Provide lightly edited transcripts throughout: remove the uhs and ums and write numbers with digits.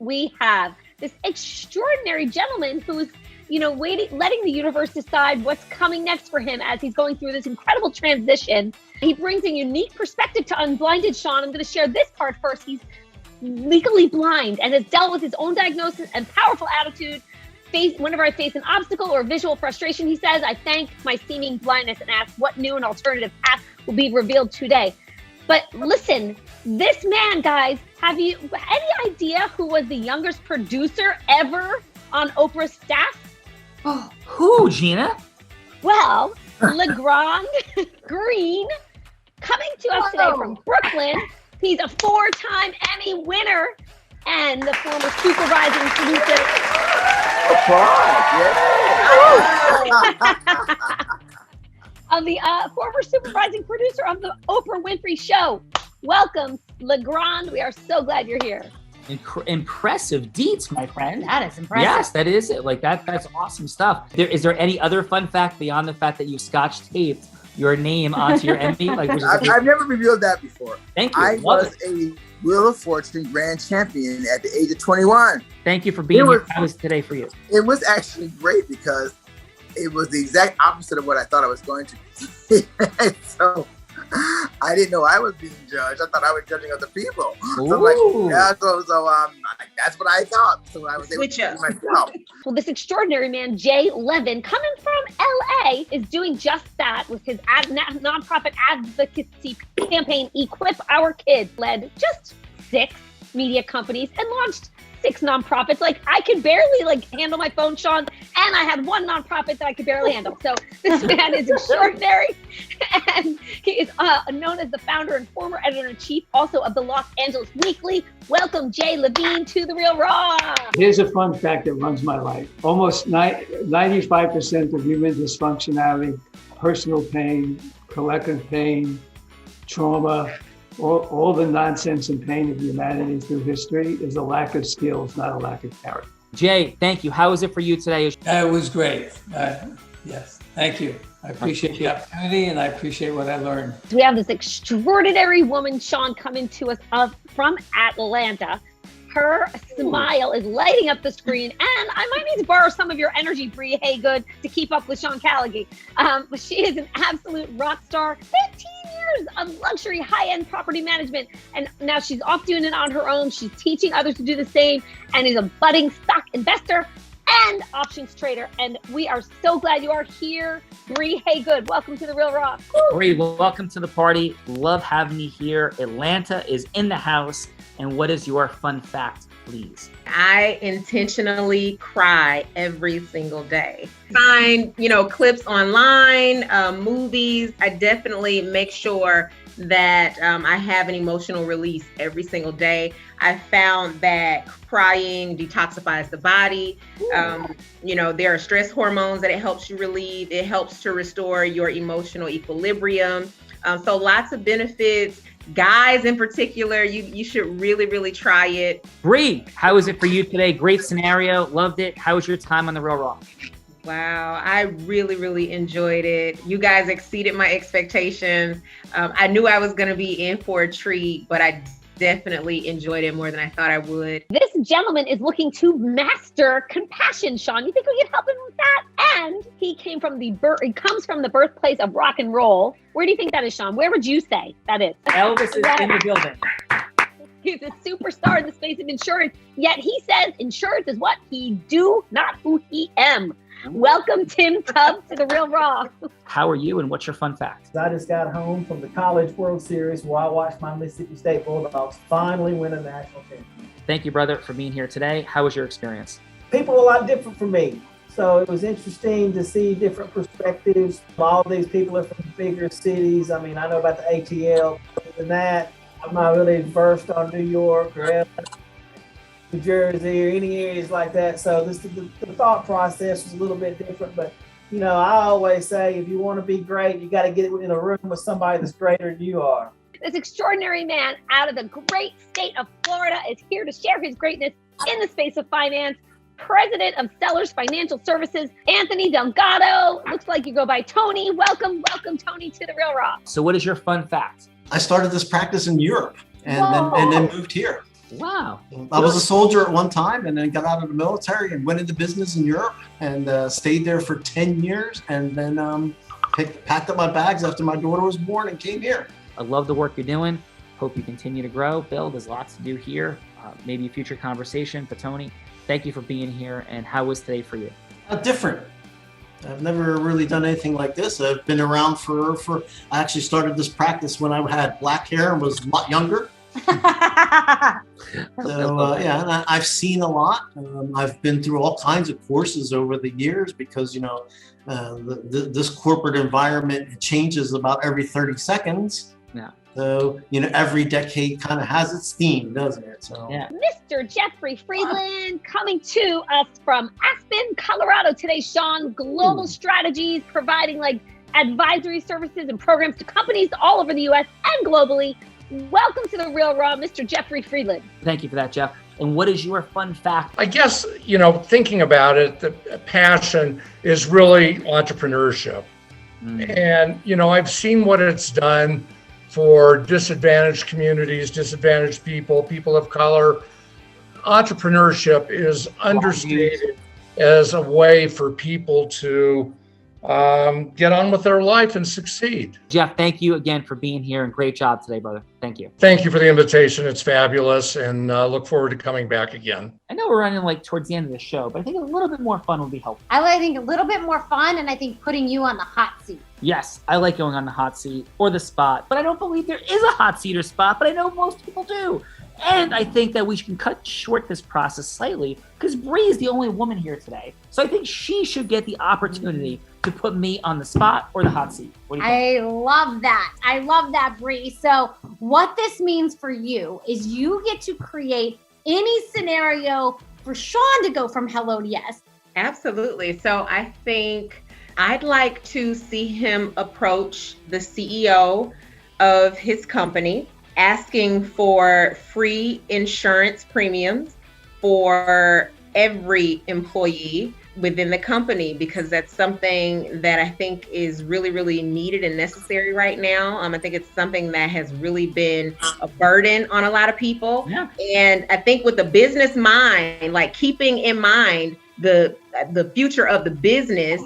we have this extraordinary gentleman who's, letting the universe decide what's coming next for him as he's going through this incredible transition. He brings a unique perspective to Unblinded, Sean. I'm going to share this part first. He's legally blind and has dealt with his own diagnosis and powerful attitude. Whenever I face an obstacle or visual frustration, he says, I thank my seeming blindness and ask what new and alternative path will be revealed today. But listen, this man, guys, have you any idea who was the youngest producer ever on Oprah's staff? Oh, who, Gina? Well, LaGrande Green, coming to us today from Brooklyn. He's a 4-time Emmy winner and the former supervising producer. Of the former supervising producer of the Oprah Winfrey Show. Welcome, LaGrande. We are so glad you're here. Impressive deets, my friend. That is impressive. Yes, that is it. Like that's awesome stuff. Is there any other fun fact beyond the fact that you scotch taped your name onto your Emmy? I've never revealed that before. Thank you. I was a Wheel of Fortune grand champion at the age of 21. Thank you for being here. How was today for you? It was actually great because it was the exact opposite of what I thought I was going to be. So I didn't know I was being judged. I thought I was judging other people. So that's what I thought. So I was able to judge myself. Well, this extraordinary man, Jay Levin, coming from LA, is doing just that with his nonprofit advocacy campaign, Equip Our Kids, led just 6 media companies and launched 6 nonprofits. Like, I could barely handle my phone, Sean, and I had 1 nonprofit that I could barely handle. So this man is extraordinary, and he is known as the founder and former editor-in-chief also of the Los Angeles Weekly. Welcome, Jay Levin, to The Real Raw. Here's a fun fact that runs my life. Almost 95% of human dysfunctionality, personal pain, collective pain, trauma, all the nonsense and pain of humanity through history is a lack of skills, not a lack of character. Jay, thank you. How was it for you today? It was great. Yes, thank you. I appreciate the opportunity and I appreciate what I learned. We have this extraordinary woman, Sean, coming to us from Atlanta. Her smile is lighting up the screen, and I might need to borrow some of your energy, Bri Haygood, to keep up with Sean Callaghan. But she is an absolute rock star. 15 years of luxury high-end property management, and now she's off doing it on her own. She's teaching others to do the same, and is a budding stock investor and options trader. And we are so glad you are here, Bri Haygood. Welcome to The Real Raw. Bri, welcome to the party. Love having you here. Atlanta is in the house. And what is your fun fact, please? I intentionally cry every single day. Find, clips online, movies. I definitely make sure that I have an emotional release every single day. I found that crying detoxifies the body. There are stress hormones that it helps you relieve. It helps to restore your emotional equilibrium. So lots of benefits. Guys in particular, you should really, really try it. Bri, how was it for you today? Great scenario. Loved it. How was your time on The Real Raw? Wow, I really, really enjoyed it. You guys exceeded my expectations. I knew I was going to be in for a treat, but I definitely enjoyed it more than I thought I would. This gentleman is looking to master compassion, Sean. You think we can help him with that? And he comes from the birthplace of rock and roll. Where do you think that is, Sean? Where would you say that is? Elvis is in the building. He's a superstar in the space of insurance, yet he says insurance is what he do, not who he am. Welcome, Tim Tubbs, to The Real Raw. How are you, and what's your fun fact? I just got home from the College World Series where I watched my Mississippi State Bulldogs finally win a national championship. Thank you, brother, for being here today. How was your experience? People are a lot different from me, so it was interesting to see different perspectives. All these people are from bigger cities. I mean, I know about the ATL. Other than that, I'm not really versed on New York or New Jersey or any areas like that. So the thought process was a little bit different. But, I always say if you want to be great, you got to get in a room with somebody that's greater than you are. This extraordinary man out of the great state of Florida is here to share his greatness in the space of finance. President of Sellers Financial Services, Anthony Delgado. Looks like you go by Tony. Welcome, Tony, to The Real Raw. So what is your fun fact? I started this practice in Europe and then moved here. Wow. I was a soldier at one time and then got out of the military and went into business in Europe and stayed there for 10 years and then packed up my bags after my daughter was born and came here. I love the work you're doing. Hope you continue to grow. Bill, there's lots to do here. Maybe a future conversation. But Tony, thank you for being here. And how was today for you? Different. I've never really done anything like this. I've been around I actually started this practice when I had black hair and was a lot younger. So yeah, and I've seen a lot. I've been through all kinds of courses over the years because, this corporate environment changes about every 30 seconds. Yeah. So, every decade kind of has its theme, doesn't it? So, yeah. Mr. Jeffrey Friedland coming to us from Aspen, Colorado today. Sean, global strategies, providing like advisory services and programs to companies all over the U.S. and globally. Welcome to The Real Raw, Mr. Jeffrey Friedland. Thank you for that, Jeff. And what is your fun fact? I guess, thinking about it, the passion is really entrepreneurship. And, I've seen what it's done for disadvantaged communities, disadvantaged people of color. Entrepreneurship is understated as a way for people to get on with their life and succeed. Jeff, thank you again for being here and great job today, brother. Thank you. Thank you for the invitation. It's fabulous and look forward to coming back again. I know we're running towards the end of the show, but I think a little bit more fun would be helpful. I think a little bit more fun, and I think putting you on the hot seat. Yes, I like going on the hot seat or the spot, but I don't believe there is a hot seat or spot, but I know most people do. And I think that we can cut short this process slightly because Bri is the only woman here today. So I think she should get the opportunity to put me on the spot or the hot seat. What do you think? I love that, Bri. So what this means for you is you get to create any scenario for Sean to go from hello to yes. Absolutely. So I think I'd like to see him approach the CEO of his company, asking for free insurance premiums for every employee within the company, because that's something that I think is really, really needed and necessary right now. I think it's something that has really been a burden on a lot of people. Yeah. And I think with the business mind, like keeping in mind the future of the business.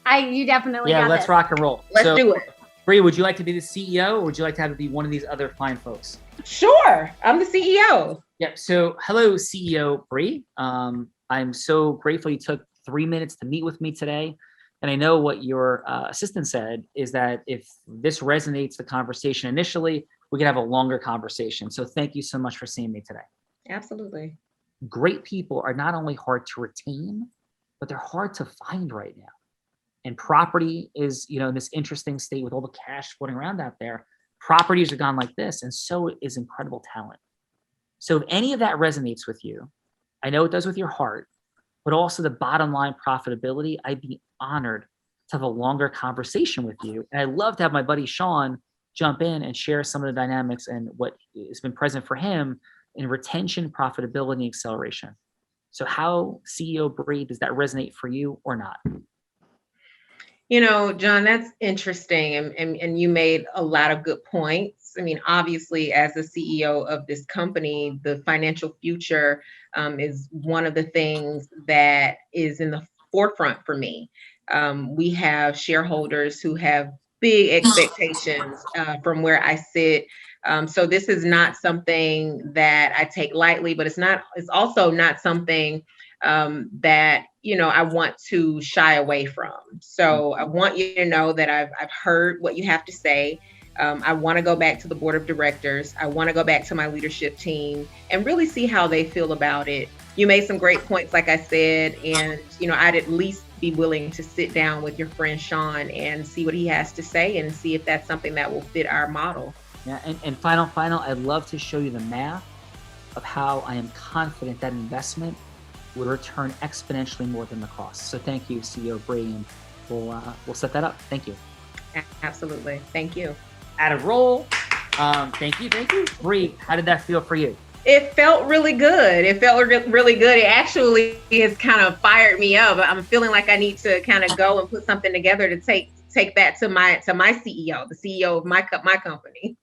You definitely got let's this. rock and roll. Let's do it. Bri, would you like to be the CEO or would you like to have it be one of these other fine folks? Sure. I'm the CEO. Yep. So hello, CEO Bri. I'm so grateful you took 3 minutes to meet with me today. And I know what your assistant said is that if this resonates the conversation initially, we can have a longer conversation. So thank you so much for seeing me today. Absolutely. Great people are not only hard to retain, but they're hard to find right now. And property is, in this interesting state with all the cash floating around out there. Properties are gone like this, and so is incredible talent. So if any of that resonates with you, I know it does with your heart, but also the bottom line profitability, I'd be honored to have a longer conversation with you. And I'd love to have my buddy Sean jump in and share some of the dynamics and what has been present for him in retention, profitability, and acceleration. So how, CEO Bri, does that resonate for you or not? John, that's interesting. And you made a lot of good points. Obviously, as the CEO of this company, the financial future is one of the things that is in the forefront for me. We have shareholders who have big expectations from where I sit. So this is not something that I take lightly, but it's also not something that, I want to shy away from. So I want you to know that I've heard what you have to say. I want to go back to the board of directors. I want to go back to my leadership team and really see how they feel about it. You made some great points, like I said, and, I'd at least be willing to sit down with your friend Sean and see what he has to say and see if that's something that will fit our model. Yeah, and final, I'd love to show you the math of how I am confident that investment would return exponentially more than the cost. So thank you, CEO Bri, and we'll set that up. Thank you. Absolutely. Thank you. At a roll. Thank you. Bri, how did that feel for you? It felt really good. It actually has kind of fired me up. I'm feeling like I need to kind of go and put something together to take that to my CEO, the CEO of my company.